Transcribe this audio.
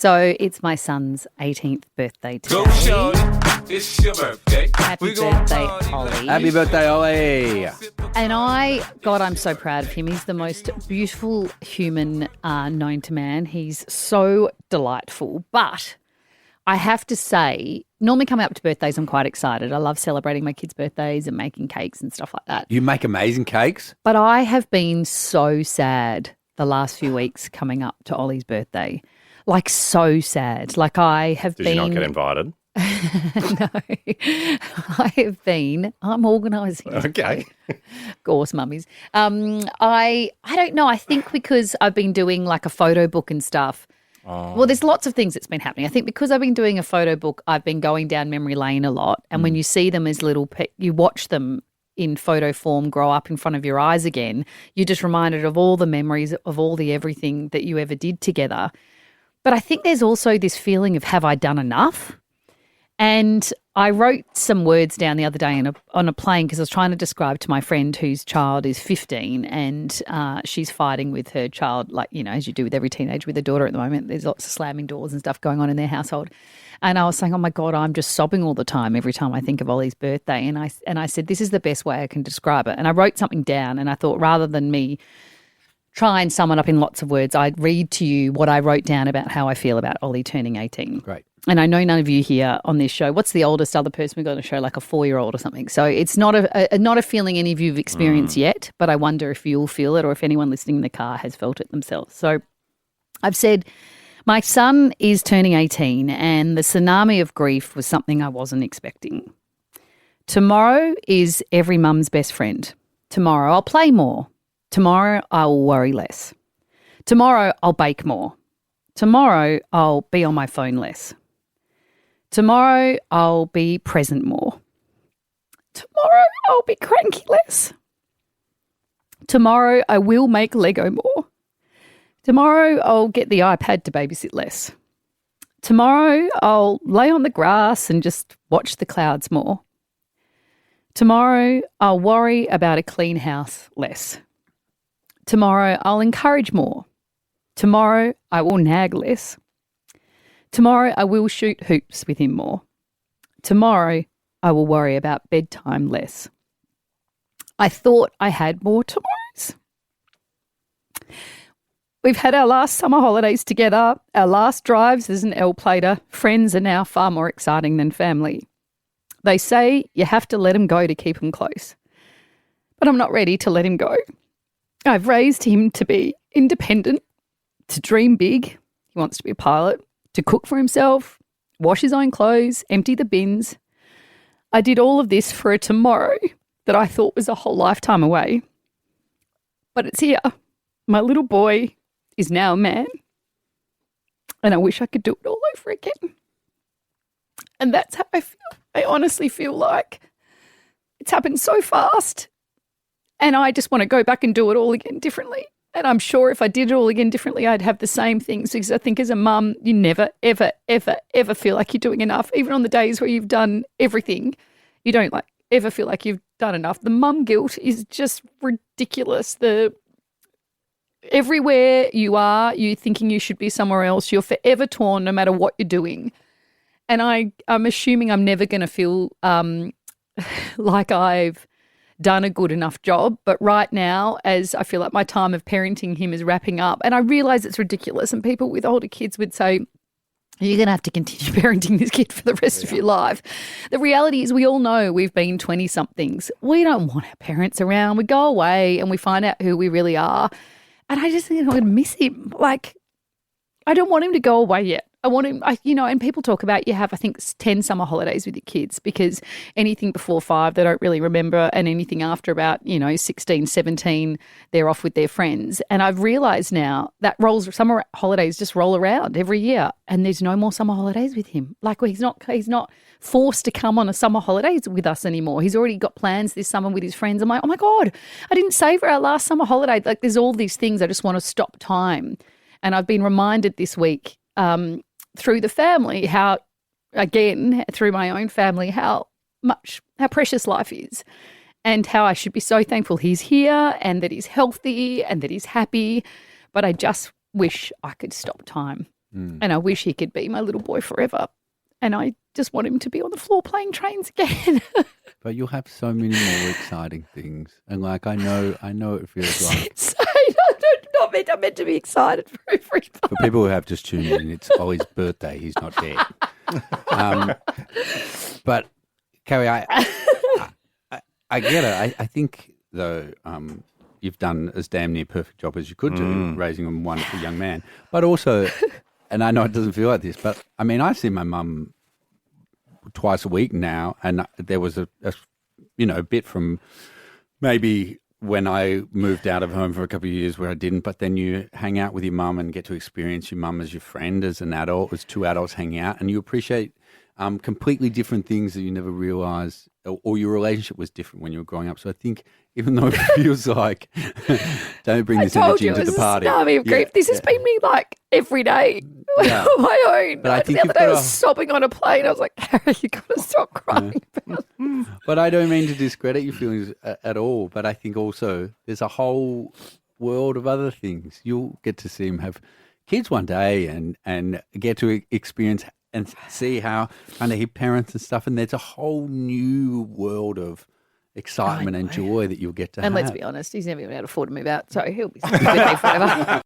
So it's my son's 18th birthday today. Go, shorty. It's your birthday. Happy birthday, Ollie. Happy birthday, Ollie. And I'm so proud of him. He's the most beautiful human known to man. He's so delightful. But I have to say, normally coming up to birthdays, I'm quite excited. I love celebrating my kids' birthdays and making cakes and stuff like that. You make amazing cakes. But I have been so sad the last few weeks coming up to Ollie's birthday. Like, so sad. Like, I have Did been... you not get invited? No. I'm organising. Okay. Gorse mummies. I don't know. I think because I've been doing like a photo book and stuff. Oh. Well, there's lots of things that's been happening. I think because I've been doing a photo book, I've been going down memory lane a lot. And when you see them as little, you watch them in photo form grow up in front of your eyes again, you're just reminded of all the memories of all the everything that you ever did together. But I think there's also this feeling of, have I done enough? And I wrote some words down the other day on a plane because I was trying to describe to my friend whose child is 15 and she's fighting with her child, like, you know, as you do with every teenager with a daughter at the moment. There's lots of slamming doors and stuff going on in their household. And I was saying, oh, my God, I'm just sobbing all the time every time I think of Ollie's birthday. And I said, this is the best way I can describe it. And I wrote something down and I thought rather than me try and sum it up in lots of words, I'd read to you what I wrote down about how I feel about Ollie turning 18. Great. And I know none of you here on this show, what's the oldest other person we've got on a show, like a 4-year-old or something? So it's not a feeling any of you have experienced yet, but I wonder if you'll feel it or if anyone listening in the car has felt it themselves. So I've said my son is turning 18 and the tsunami of grief was something I wasn't expecting. Tomorrow is every mum's best friend. Tomorrow I'll play more. Tomorrow I will worry less. Tomorrow I'll bake more. Tomorrow I'll be on my phone less. Tomorrow I'll be present more. Tomorrow I'll be cranky less. Tomorrow I will make Lego more. Tomorrow I'll get the iPad to babysit less. Tomorrow I'll lay on the grass and just watch the clouds more. Tomorrow I'll worry about a clean house less. Tomorrow I'll encourage more. Tomorrow I will nag less. Tomorrow I will shoot hoops with him more. Tomorrow I will worry about bedtime less. I thought I had more tomorrows. We've had our last summer holidays together, our last drives as an L-plater. Friends are now far more exciting than family. They say you have to let him go to keep him close. But I'm not ready to let him go. I've raised him to be independent, to dream big. He wants to be a pilot, to cook for himself, wash his own clothes, empty the bins. I did all of this for a tomorrow that I thought was a whole lifetime away. But it's here. My little boy is now a man. And I wish I could do it all over again. And that's how I feel. I honestly feel like it's happened so fast. And I just want to go back and do it all again differently. And I'm sure if I did it all again differently, I'd have the same things because I think as a mum, you never, ever, ever, ever feel like you're doing enough. Even on the days where you've done everything, you don't ever feel like you've done enough. The mum guilt is just ridiculous. Everywhere you are, you thinking you should be somewhere else. You're forever torn no matter what you're doing. And I'm assuming I'm never going to feel like I've done a good enough job. But right now, as I feel like my time of parenting him is wrapping up, and I realise it's ridiculous, and people with older kids would say, you're going to have to continue parenting this kid for the rest of your life. The reality is we all know we've been 20-somethings. We don't want our parents around. We go away and we find out who we really are. And I just think I'm going to miss him. Like, I don't want him to go away yet. I want him, and people talk about you have, I think, 10 summer holidays with your kids because anything before 5 they don't really remember and anything after about, 16, 17, they're off with their friends. And I've realised now that summer holidays just roll around every year and there's no more summer holidays with him. Like he's not forced to come on a summer holidays with us anymore. He's already got plans this summer with his friends. I'm like, oh my God, I didn't save our last summer holiday. Like there's all these things. I just want to stop time. And I've been reminded this week, through the family, through my own family, how precious life is and how I should be so thankful he's here and that he's healthy and that he's happy. But I just wish I could stop time. And I wish he could be my little boy forever. And I just want him to be on the floor playing trains again. But you'll have so many more exciting things. And like, I know it feels like. So, I'm meant to be excited for everybody. For people who have just tuned in, it's Ollie's birthday. He's not dead. But Carrie, I get it. I think though, you've done as damn near perfect job as you could do raising a wonderful young man. But also, and I know it doesn't feel like this, but I mean, I see my mum twice a week now, and there was a bit from maybe when I moved out of home for a couple of years where I didn't, but then you hang out with your mum and get to experience your mum as your friend, as an adult, as two adults hanging out, and you appreciate completely different things that you never realised, or your relationship was different when you were growing up. So I think even though it feels like, don't bring this energy into the party. I told you, it was a tsunami of grief. This has been me like every day on my own. But I think the other day I was sobbing on a plane. I was like, Carrie, you got to stop crying. But I don't mean to discredit your feelings at all. But I think also there's a whole world of other things. You'll get to see him have kids one day and get to experience and see how kind of he parents and stuff. And there's a whole new world of excitement and joy that you'll get to have. And let's be honest, he's never going to be able to afford to move out. So he'll be with me forever.